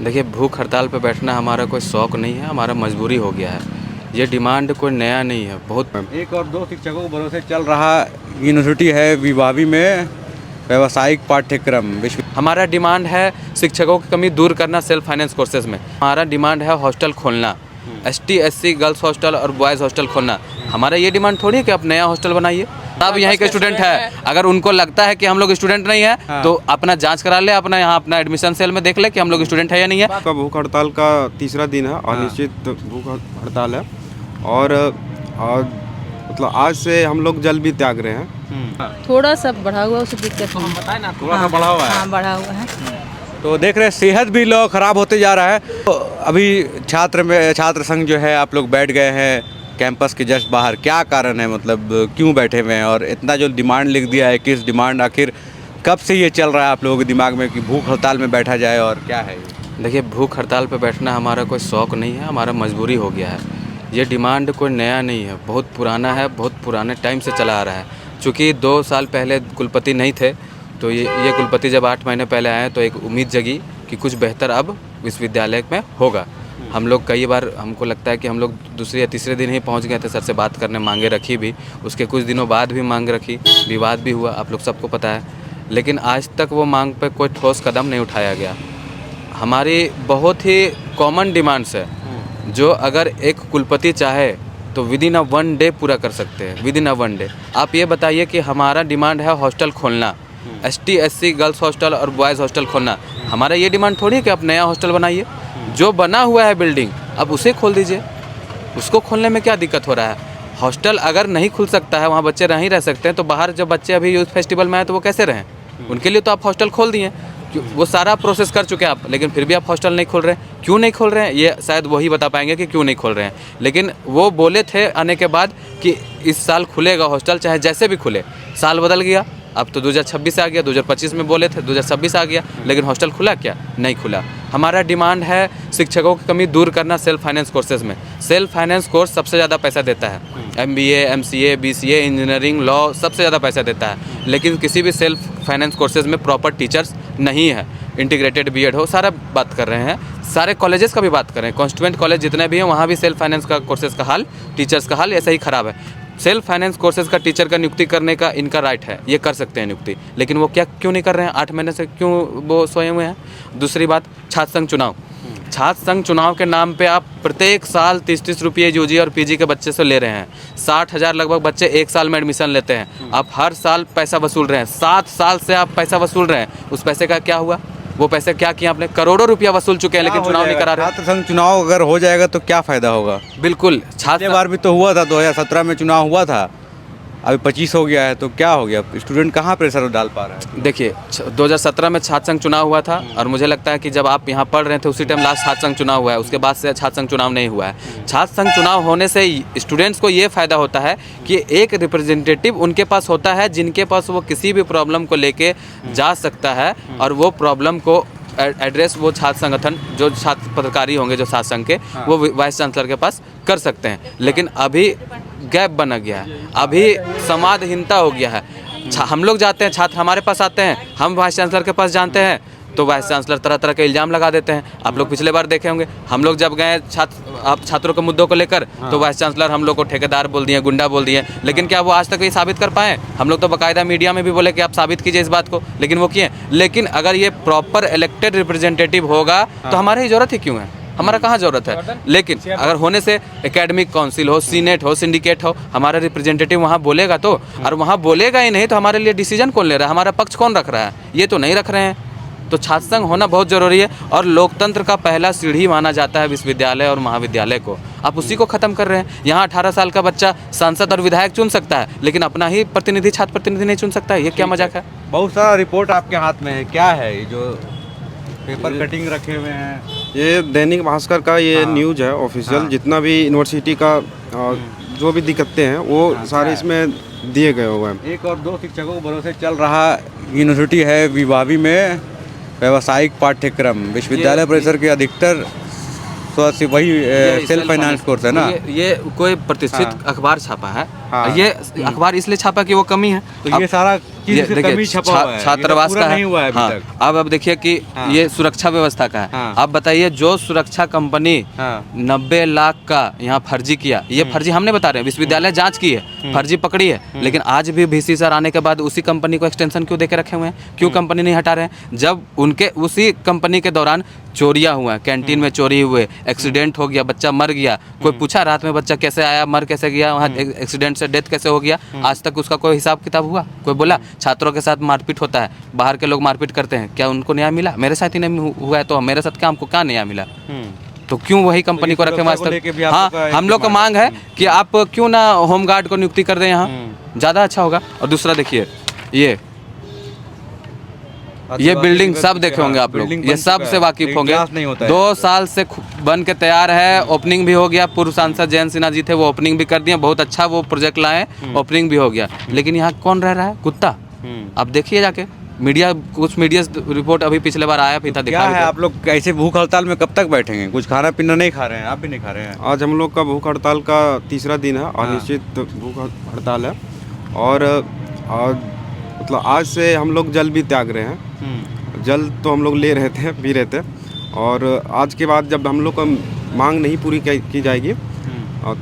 देखिए, भूख हड़ताल पे बैठना हमारा कोई शौक़ नहीं है, हमारा मजबूरी हो गया है। ये डिमांड कोई नया नहीं है, बहुत एक और दो शिक्षकों के भरोसे चल रहा यूनिवर्सिटी है विभावी में व्यावसायिक पाठ्यक्रम हमारा डिमांड है शिक्षकों की कमी दूर करना सेल्फ फाइनेंस कोर्सेज में। हमारा डिमांड है हॉस्टल खोलना, ST SC गर्ल्स हॉस्टल और बॉयज़ हॉस्टल खोलना। हमारा ये डिमांड थोड़ी है कि आप नया हॉस्टल बनाइए। अब यहाँ के स्टूडेंट है, अगर उनको लगता है कि हम लोग स्टूडेंट नहीं है तो अपना जांच करा ले, अपना यहाँ अपना एडमिशन सेल में देख ले कि हम लोग स्टूडेंट है या नहीं है। का भूख हड़ताल का तीसरा दिन है, अनिश्चित भूख हड़ताल है और मतलब आज से हम लोग जल भी त्याग रहे हैं। थोड़ा सा बढ़ा हुआ उसे दिक्कत नहीं। बताए ना, थोड़ा सा बढ़ा हुआ है। हाँ, बढ़ा हुआ है। तो देख रहे हैं सेहत भी लोग ख़राब होते जा रहा है। तो अभी छात्र संघ जो है आप लोग बैठ गए हैं कैंपस के जस्ट बाहर, क्या कारण है, मतलब क्यों बैठे हुए हैं और इतना जो डिमांड लिख दिया है, किस डिमांड आखिर कब से ये चल रहा है आप लोगों के दिमाग में कि भूख हड़ताल में बैठा जाए और क्या है ये? देखिए, भूख हड़ताल पे बैठना हमारा कोई शौक़ नहीं है, हमारा मजबूरी हो गया है। ये डिमांड कोई नया नहीं है, बहुत पुराना है, बहुत पुराने टाइम से चला आ रहा है। चूँकि 2 साल पहले कुलपति नहीं थे, तो ये कुलपति जब 8 महीने पहले आए तो एक उम्मीद जगी कि कुछ बेहतर अब विश्वविद्यालय में होगा। हम लोग कई बार, हमको लगता है कि हम लोग दूसरे या तीसरे दिन ही पहुंच गए थे सर से बात करने, मांगे रखी भी, उसके कुछ दिनों बाद भी मांग रखी, विवाद भी हुआ, आप लोग सबको पता है। लेकिन आज तक वो मांग पे कोई ठोस कदम नहीं उठाया गया। हमारी बहुत ही कॉमन डिमांड्स है जो अगर एक कुलपति चाहे तो विदिन अ 1 डे पूरा कर सकते हैं, विदिन अ 1 डे। आप ये बताइए कि हमारा डिमांड है हॉस्टल खोलना, ST SC गर्ल्स हॉस्टल और बॉयज़ हॉस्टल खोलना। हमारा ये डिमांड थोड़ी है कि आप नया हॉस्टल बनाइए, जो बना हुआ है बिल्डिंग अब उसे खोल दीजिए। उसको खोलने में क्या दिक्कत हो रहा है? हॉस्टल अगर नहीं खुल सकता है, वहाँ बच्चे नहीं रह सकते हैं, तो बाहर जब बच्चे अभी यूथ फेस्टिवल में आए तो वो कैसे रहें? उनके लिए तो आप हॉस्टल खोल दिए, वो सारा प्रोसेस कर चुके हैं आप, लेकिन फिर भी आप हॉस्टल नहीं खोल रहे हैं। क्यों नहीं खोल रहे हैं ये शायद वही बता पाएंगे कि क्यों नहीं खोल रहे हैं। लेकिन वो बोले थे आने के बाद कि इस साल खुलेगा हॉस्टल, चाहे जैसे भी खुले। साल बदल गया, अब तो 2026 आ गया, 2025 में बोले थे, 2026 आ गया, लेकिन हॉस्टल खुला क्या? नहीं खुला। हमारा डिमांड है शिक्षकों की कमी दूर करना सेल्फ फाइनेंस कोर्सेज में। सेल्फ फाइनेंस कोर्स सबसे ज़्यादा पैसा देता है, MBA MCA BCA engineering law सबसे ज़्यादा पैसा देता है, लेकिन किसी भी सेल्फ फाइनेंस कोर्सेज में प्रॉपर टीचर्स नहीं है। इंटीग्रेटेड BEd हो, सारा बात कर रहे हैं, सारे कॉलेजेस का भी बात कर रहे हैं, कॉन्स्टिट्यूएंट कॉलेज जितने भी हैं वहाँ भी सेल्फ फाइनेंस का कोर्सेज का हाल, टीचर्स का हाल ऐसा ही ख़राब है। सेल्फ फाइनेंस कोर्सेज का टीचर का नियुक्ति करने का इनका राइट है, ये कर सकते हैं नियुक्ति, लेकिन वो क्यों नहीं कर रहे हैं? 8 महीने से क्यों वो सोए हुए हैं? दूसरी बात, छात्र संघ चुनाव। छात्र संघ चुनाव के नाम पे आप प्रत्येक साल 30-30 रुपये UG और PG के बच्चे से ले रहे हैं। 60,000 लगभग बच्चे एक साल में एडमिशन लेते हैं। आप हर साल पैसा वसूल रहे हैं, 7 साल से आप पैसा वसूल रहे हैं। उस पैसे का क्या हुआ? वो पैसे क्या किया आपने? करोड़ों रुपया वसूल चुके हैं, लेकिन चुनाव नहीं करा रहे। छात्र संघ चुनाव अगर हो जाएगा तो क्या फ़ायदा होगा? बिल्कुल, पिछले बार भी तो हुआ था, 2017 में चुनाव हुआ था, अभी 25 हो गया है, तो क्या हो गया? स्टूडेंट कहाँ प्रेशर डाल पा रहा है? देखिए, 2017 में छात्र संघ चुनाव हुआ था और मुझे लगता है कि जब आप यहाँ पढ़ रहे थे उसी टाइम लास्ट छात्र संघ चुनाव हुआ है, उसके बाद से छात्र संघ चुनाव नहीं हुआ है। छात्र संघ चुनाव होने से स्टूडेंट्स को ये फ़ायदा होता है कि एक रिप्रेजेंटेटिव उनके पास होता है जिनके पास वो किसी भी प्रॉब्लम को लेके जा सकता है और वो प्रॉब्लम को एड्रेस वो छात्र संगठन जो छात्र पदाधिकारी होंगे जो छात्र संघ के, वो वाइस चांसलर के पास कर सकते हैं। लेकिन अभी गैप बना गया है, अभी समाधहीनता हो गया है। हम लोग जाते हैं, छात्र हमारे पास आते हैं, हम वाइस चांसलर के पास जानते हैं तो वाइस चांसलर तरह तरह के इल्ज़ाम लगा देते हैं। आप लोग पिछले बार देखे होंगे, हम लोग जब गए छात्रों के मुद्दों को लेकर तो वाइस चांसलर हम लोग को ठेकेदार बोल दिए, गुंडा बोल दिए, लेकिन क्या वो आज तक ये साबित कर पाए? हम लोग तो बाकायदा मीडिया में भी बोले कि आप साबित कीजिए इस बात को, लेकिन वो किए। लेकिन अगर ये प्रॉपर इलेक्टेड रिप्रेजेंटेटिव होगा तो हमारी ज़रूरत ही क्यों है? हमारा कहाँ ज़रूरत है? लेकिन अगर होने से एकेडमिक काउंसिल हो, सीनेट हो, सिंडिकेट हो, हमारा रिप्रेजेंटेटिव वहाँ बोलेगा तो, और वहाँ बोलेगा ही नहीं तो हमारे लिए डिसीजन कौन ले रहा है? हमारा पक्ष कौन रख रहा है? ये तो नहीं रख रहे हैं। तो छात्र संघ होना बहुत ज़रूरी है और लोकतंत्र का पहला सीढ़ी माना जाता है विश्वविद्यालय और महाविद्यालय को। आप उसी को ख़त्म कर रहे हैं। यहाँ 18 साल का बच्चा सांसद और विधायक चुन सकता है, लेकिन अपना ही प्रतिनिधि छात्र प्रतिनिधि नहीं चुन सकता है। ये क्या मजाक है? बहुत सारा रिपोर्ट आपके हाथ में है, क्या है ये जो पेपर कटिंग रखे हुए हैं? ये दैनिक भास्कर का ये न्यूज़ है ऑफिशियल। जितना भी यूनिवर्सिटी का जो भी दिक्कतें हैं वो सारे इसमें दिए गए हुए हैं। एक और दो शिक्षकों के भरोसे चल रहा यूनिवर्सिटी है विभावी में व्यावसायिक पाठ्यक्रम। विश्वविद्यालय परिसर के अधिकतर तो वही सेल्फ फाइनेंस कोर्स है ना। ये कोई प्रतिष्ठित अखबार छापा है। ये अखबार इसलिए छापा कि वो कमी है। तो ये सारा चीज़ ये से देखिए कमी छपा हुआ है, ये तो छात्रावास पूरा का नहीं हुआ है है। अभी हाँ, तक। अब देखिए कि हाँ। ये सुरक्षा व्यवस्था का है। हाँ। आप बताइए, जो सुरक्षा कंपनी हाँ। 90 लाख का यहाँ फर्जी किया, ये फर्जी हमने बता रहे हैं, विश्वविद्यालय जांच की है, फर्जी पकड़ी है, लेकिन आज भी VC सर आने के बाद उसी कंपनी को एक्सटेंशन क्यों देके रखे हुए हैं? क्यों कंपनी नहीं हटा रहे हैं? जब उनके उसी कंपनी के दौरान चोरियां हुआ, कैंटीन में चोरी हुए, एक्सीडेंट हो गया, बच्चा मर गया, कोई पूछा रात में बच्चा कैसे आया, मर कैसे गया, वहाँ एक्सीडेंट से डेथ कैसे हो गया? आज तक उसका कोई हिसाब किताब हुआ? कोई बोला? छात्रों के साथ मारपीट होता है, बाहर के लोग मारपीट करते हैं, क्या उनको न्याय मिला? मेरे साथ ही नहीं हुआ है तो मेरे साथ क्या, हमको क्या न्याय मिला? तो क्यों वही कंपनी को रखे आज तक? हाँ, हम लोग का मांग है कि आप क्यों ना होमगार्ड को नियुक्ति कर दें यहाँ, ज़्यादा अच्छा होगा। और दूसरा देखिए, ये बिल्डिंग सब देखे होंगे आप लोग, ये सब से वाकिफ होंगे। 2 साल से बन के तैयार है, ओपनिंग भी हो गया। पूर्व सांसद जयंत सिन्हा जी थे, वो ओपनिंग भी कर दिए, बहुत अच्छा वो प्रोजेक्ट लाए, ओपनिंग भी हो गया। लेकिन यहाँ कौन रह रहा है? कुत्ता। आप देखिए जाके, कुछ मीडिया रिपोर्ट अभी पिछले बार आया भी था, क्या है आप लोग ऐसे भूख हड़ताल में कब तक बैठेंगे? कुछ खाना पीना नहीं खा रहे हैं? आप भी नहीं खा रहे हैं? आज हम लोग का भूख हड़ताल का तीसरा दिन है, अनिश्चित भूख हड़ताल है। और मतलब आज से हम लोग जल भी त्याग रहे हैं। जल तो हम लोग ले रहे थे, पी रहे थे, और आज के बाद जब हम लोग का मांग नहीं पूरी की जाएगी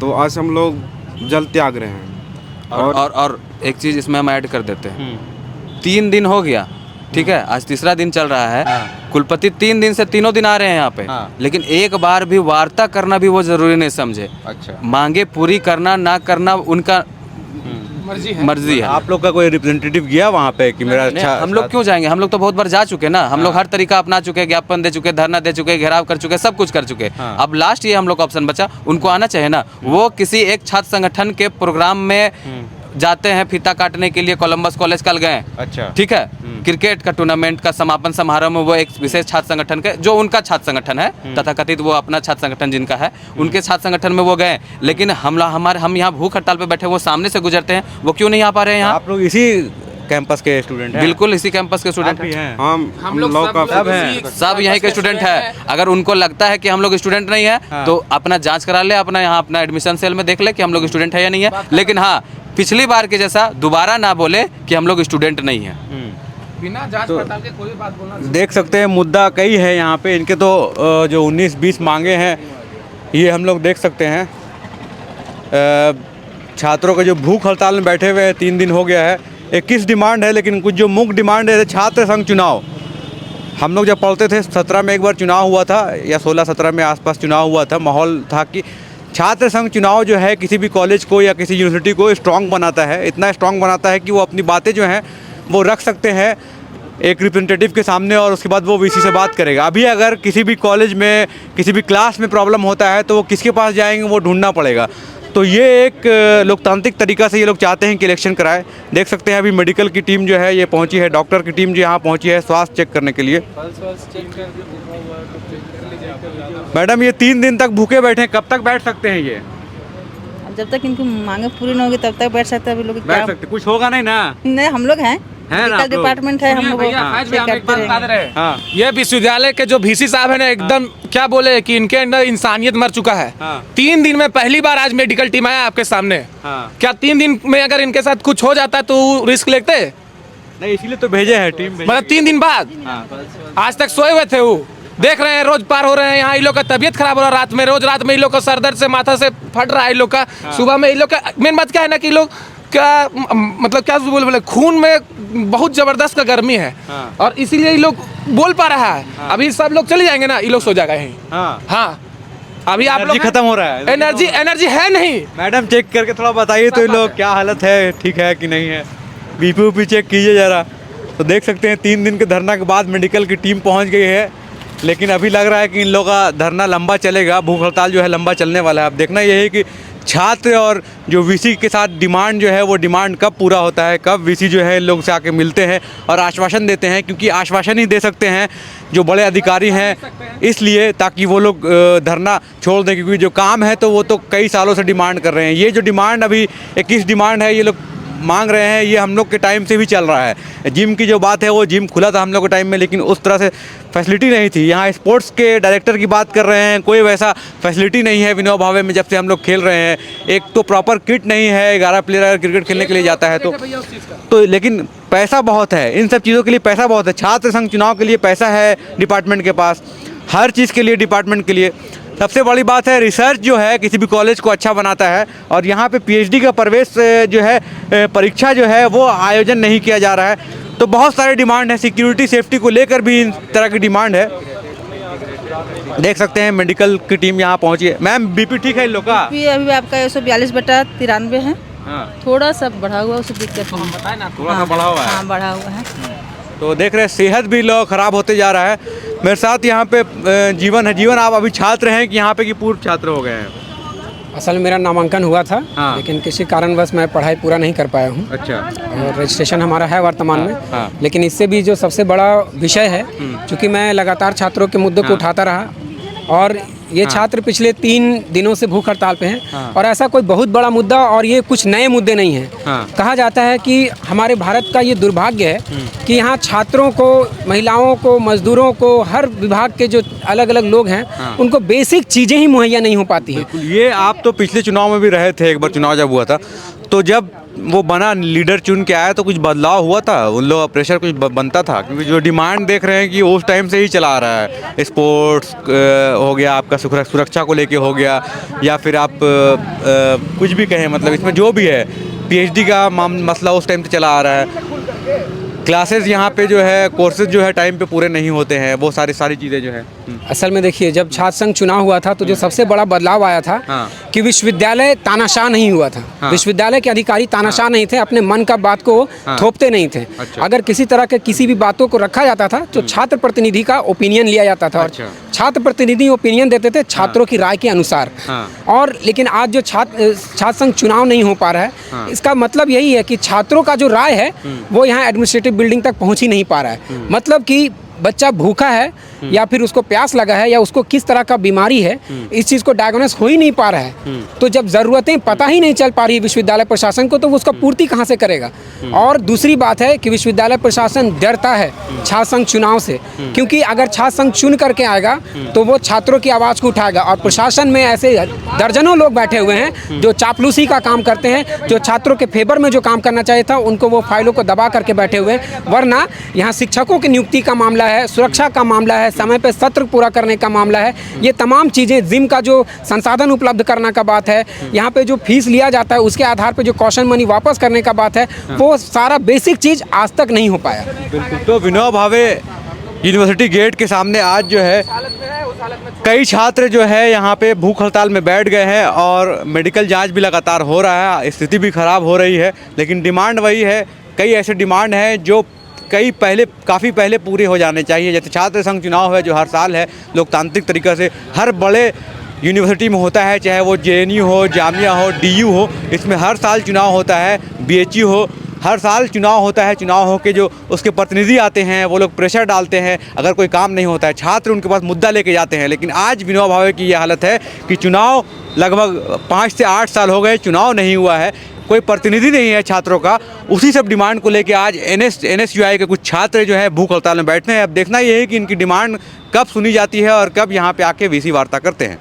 तो आज से हम लोग जल त्याग रहे हैं। और एक चीज़ इसमें हम ऐड कर देते हैं, 3 दिन हो गया, ठीक है, आज तीसरा दिन चल रहा है। कुलपति 3 दिन से तीनों दिन आ रहे हैं यहाँ पे, लेकिन एक बार भी वार्ता करना भी वो जरूरी नहीं समझे। अच्छा, मांगे पूरी करना ना करना उनका मर्जी है। आप लोग का कोई रिप्रेजेंटेटिव गया वहाँ पे कि मेरा अच्छा? हम लोग क्यों जाएंगे? हम लोग तो बहुत बार जा चुके ना, हम लोग हर तरीका अपना चुके, ज्ञापन दे चुके, धरना दे चुके, घेराव कर चुके, सब कुछ कर चुके। अब लास्ट ये हम लोग का ऑप्शन बचा, उनको आना चाहिए ना। वो किसी एक छात्र संगठन के प्रोग्राम में जाते हैं फीता काटने के लिए, कोलंबस कॉलेज कल गए। अच्छा, ठीक है, क्रिकेट का टूर्नामेंट का समापन समारोह में वो एक विशेष छात्र संगठन के, जो उनका छात्र संगठन है तथाकथित, वो अपना छात्र संगठन जिनका है, उनके छात्र संगठन में वो गए। लेकिन हम यहाँ भूख हड़ताल पे बैठे, वो सामने से गुजरते हैं, वो क्यों नहीं आ पा रहे हैं यहाँ? आप लोग इसी कैंपस के स्टूडेंट हैं? बिल्कुल इसी कैंपस के स्टूडेंट हैं। हम लोग सब हैं, सब यहीं के स्टूडेंट है। अगर उनको लगता है कि हम लोग स्टूडेंट नहीं है तो अपना जांच करा ले, अपना यहाँ अपना एडमिशन सेल में देख ले कि हम लोग स्टूडेंट है या नहीं है। लेकिन हाँ, पिछली बार के जैसा दोबारा ना बोले कि हम लोग स्टूडेंट नहीं है। बिना जांच पड़ताल के कोई बात बोलना। देख सकते हैं मुद्दा कई है यहाँ पे। इनके तो जो 19-20 मांगे हैं, ये हम लोग देख सकते हैं। छात्रों का जो भूख हड़ताल में बैठे हुए हैं, 3 दिन हो गया है। 21 डिमांड है, लेकिन कुछ जो मुख्य डिमांड है, छात्र संघ चुनाव। हम लोग जब पढ़ते थे 17 में एक बार चुनाव हुआ था, या 16-17 में आसपास चुनाव हुआ था। माहौल था कि छात्र संघ चुनाव जो है किसी भी कॉलेज को या किसी यूनिवर्सिटी को स्ट्रॉन्ग बनाता है, इतना स्ट्रॉन्ग बनाता है कि वो अपनी बातें जो हैं वो रख सकते हैं एक रिप्रेजेंटेटिव के सामने, और उसके बाद वो VC से बात करेगा। अभी अगर किसी भी कॉलेज में किसी भी क्लास में प्रॉब्लम होता है तो वो किसके पास जाएंगे, वो ढूंढना पड़ेगा। तो ये एक लोकतांत्रिक तरीका से ये लोग चाहते हैं कि इलेक्शन कराए। देख सकते हैं अभी मेडिकल की टीम जो है ये पहुंची है, डॉक्टर की टीम जो यहाँ पहुंची है स्वास्थ्य चेक करने के लिए। मैडम, ये 3 दिन तक भूखे बैठे हैं, कब तक बैठ सकते हैं ये? जब तक इनकी मांगे पूरी नहीं होगी तब तक बैठ सकते हैं। अभी लोग बैठ सकते, कुछ होगा नहीं ना? नहीं, हम लोग हैं ना आप लोग? डिपार्टमेंट है, हम लोग भैया, आज भी हम एक बात बता रहे हैं। हाँ। ये विश्वविद्यालय के जो VC साहब है ना, एकदम क्या बोले कि इनके अंदर इंसानियत मर चुका है। 3 दिन में पहली बार आज मेडिकल टीम आया आपके सामने। क्या 3 दिन में अगर इनके साथ कुछ हो जाता तो रिस्क लेते नहीं? इसीलिए तो भेजे हैं टीम। मतलब 3 दिन बाद आज तक सोए हुए थे। वो देख रहे हैं रोज पार हो रहे हैं यहाँ। इन लोग का तबीयत खराब हो रहा है रात में, रोज रात में इन लोग का सर दर्द से माथा से फट रहा है। इन लोग का सुबह में इन लोग का मेन बात क्या है ना कि लोग क्या मतलब क्या बोले खून में बहुत जबरदस्त का गर्मी है। और इसीलिए ये लोग बोल पा रहा है। अभी सब लोग चले जाएंगे ना, ये लोग सो जाएगा यहीं। हाँ, अभी आप लोग खत्म हो रहा है, एनर्जी है नहीं। मैडम चेक करके थोड़ा बताइए तो इन लोग क्या हालत है, ठीक है कि नहीं है? BP चेक कीजिए ज़रा। तो देख सकते हैं 3 दिन के धरना के बाद मेडिकल की टीम पहुंच गई है, लेकिन अभी लग रहा है कि इन लोगों का धरना लंबा चलेगा। भूख हड़ताल जो है लंबा चलने वाला है। अब देखना यह है कि छात्र और जो VC के साथ डिमांड जो है वो डिमांड कब पूरा होता है, कब VC जो है इन लोग से आके मिलते हैं और आश्वासन देते हैं। क्योंकि आश्वासन ही दे सकते हैं जो बड़े अधिकारी हैं, इसलिए ताकि वो लोग धरना छोड़ दें। क्योंकि जो काम है तो वो तो कई सालों से डिमांड कर रहे हैं। ये जो डिमांड अभी 21 डिमांड है, ये लोग मांग रहे हैं ये हम लोग के टाइम से भी चल रहा है। जिम की जो बात है वो जिम खुला था हम लोग के टाइम में, लेकिन उस तरह से फैसिलिटी नहीं थी। यहाँ स्पोर्ट्स के डायरेक्टर की बात कर रहे हैं, कोई वैसा फैसिलिटी नहीं है विनोबा भावे में जब से हम लोग खेल रहे हैं। एक तो प्रॉपर किट नहीं है, 11 प्लेयर अगर क्रिकेट खेलने के लिए जाता है तो लेकिन पैसा बहुत है, इन सब चीज़ों के लिए पैसा बहुत है। छात्र संघ चुनाव के लिए पैसा है डिपार्टमेंट के पास, हर चीज़ के लिए डिपार्टमेंट के लिए। सबसे बड़ी बात है रिसर्च जो है किसी भी कॉलेज को अच्छा बनाता है, और यहाँ पे पीएचडी का प्रवेश जो है परीक्षा जो है वो आयोजन नहीं किया जा रहा है। तो बहुत सारे डिमांड है, सिक्योरिटी सेफ्टी को लेकर भी इन तरह की डिमांड है। देख सकते हैं मेडिकल की टीम यहाँ पहुँची है। मैम बीपी ठीक है इन लोग का? अभी आपका 142/93 है, हाँ, थोड़ा सा बढ़ा हुआ, उससे दिक्कत नहीं। बताए ना थोड़ा सा बढ़ा हुआ है। हाँ, बढ़ा हुआ है। तो देख रहे हैं सेहत भी लोग ख़राब होते जा रहा है। मेरे साथ यहाँ पे जीवन है। जीवन, आप अभी छात्र हैं कि यहाँ पे कि पूर्व छात्र हो गए हैं? असल में मेरा नामांकन हुआ था, हाँ। लेकिन किसी कारणवश मैं पढ़ाई पूरा नहीं कर पाया हूँ। अच्छा। और रजिस्ट्रेशन हमारा है वर्तमान में। हाँ। लेकिन इससे भी जो सबसे बड़ा विषय है, चूँकि मैं लगातार छात्रों के मुद्दों को उठाता रहा, और ये छात्र पिछले 3 दिनों से भूख हड़ताल पे हैं। और ऐसा कोई बहुत बड़ा मुद्दा, और ये कुछ नए मुद्दे नहीं हैं। कहा जाता है कि हमारे भारत का ये दुर्भाग्य है कि यहाँ छात्रों को, महिलाओं को, मजदूरों को, हर विभाग के जो अलग अलग लोग हैं उनको बेसिक चीज़ें ही मुहैया नहीं हो पाती हैं। ये आप तो पिछले चुनाव में भी रहे थे, एक बार चुनाव जब हुआ था तो जब वो बना लीडर चुन के आया तो कुछ बदलाव हुआ था, उन लोग प्रेशर कुछ बनता था? क्योंकि जो डिमांड देख रहे हैं कि उस टाइम से ही चला आ रहा है, स्पोर्ट्स हो गया, आपका सुरक्षा को लेके हो गया, या फिर आप कुछ भी कहें, मतलब इसमें जो भी है पीएचडी का मसला उस टाइम से चला आ रहा है। क्लासेस यहाँ पे जो है, कोर्सेज जो है टाइम पे पूरे नहीं होते हैं, वो सारी चीज़ें जो है। असल में देखिए, जब छात्र संघ चुनाव हुआ था तो जो सबसे बड़ा बदलाव आया था कि विश्वविद्यालय तानाशाह नहीं हुआ था। विश्वविद्यालय के अधिकारी तानाशाह नहीं थे, अपने मन का बात को थोपते नहीं थे। अगर किसी तरह के किसी भी बातों को रखा जाता था तो छात्र प्रतिनिधि का ओपिनियन लिया जाता था, और छात्र प्रतिनिधि ओपिनियन देते थे छात्रों की राय के अनुसार। और लेकिन आज जो छात्र संघ चुनाव नहीं हो पा रहा है, इसका मतलब यही है कि छात्रों का जो राय है वो यहाँ एडमिनिस्ट्रेटिव बिल्डिंग तक पहुँच ही नहीं पा रहा है। मतलब कि बच्चा भूखा है या फिर उसको प्यास लगा है या उसको किस तरह का बीमारी है, इस चीज़ को डायग्नोस हो ही नहीं पा रहा है। तो जब ज़रूरतें पता ही नहीं चल पा रही विश्वविद्यालय प्रशासन को, तो वो उसका पूर्ति कहाँ से करेगा? और दूसरी बात है कि विश्वविद्यालय प्रशासन डरता है छात्र संघ चुनाव से, क्योंकि अगर छात्र संघ चुन करके आएगा तो वो छात्रों की आवाज़ को उठाएगा। और प्रशासन में ऐसे दर्जनों लोग बैठे हुए हैं जो चापलूसी का काम करते हैं, जो छात्रों के फेवर में जो काम करना चाहिए था उनको वो फाइलों को दबा करके बैठे हुए हैं। वरना यहाँ शिक्षकों की नियुक्ति का मामला है, सुरक्षा का मामला है, समय पे सत्र पूरा करने का मामला है, ये तमाम चीज़ें, जिम का जो संसाधन उपलब्ध करना का बात है, यहाँ पे जो फीस लिया जाता है उसके आधार पे जो कॉशन मनी वापस करने का बात है, वो सारा बेसिक चीज़ आज तक नहीं हो पाया। बिल्कुल। तो विनोबा भावे यूनिवर्सिटी गेट के सामने आज जो है कई छात्र जो है यहाँ पे भूख हड़ताल में बैठ गए हैं, और मेडिकल जाँच भी लगातार हो रहा है, स्थिति भी खराब हो रही है, लेकिन डिमांड वही है। कई ऐसे डिमांड हैं जो काफ़ी पहले पूरे हो जाने चाहिए। जैसे छात्र संघ चुनाव है जो हर साल है, लोकतांत्रिक तरीक़े से हर बड़े यूनिवर्सिटी में होता है, चाहे वो जेएनयू हो, जामिया हो, डीयू हो, इसमें हर साल चुनाव होता है। बीएचयू हो, हर साल चुनाव होता है। चुनाव हो के जो उसके प्रतिनिधि आते हैं वो लोग प्रेशर डालते हैं, अगर कोई काम नहीं होता है छात्र उनके पास मुद्दा लेके जाते हैं। लेकिन आज विनोबा भावे की ये हालत है कि चुनाव लगभग 5 से 8 साल हो गए, चुनाव नहीं हुआ है, कोई प्रतिनिधि नहीं है छात्रों का। उसी सब डिमांड को लेके आज NSUI के कुछ छात्र जो है भूख हड़ताल में बैठे हैं। अब देखना ये है कि इनकी डिमांड कब सुनी जाती है और कब यहाँ पे आके वीसी वार्ता करते हैं।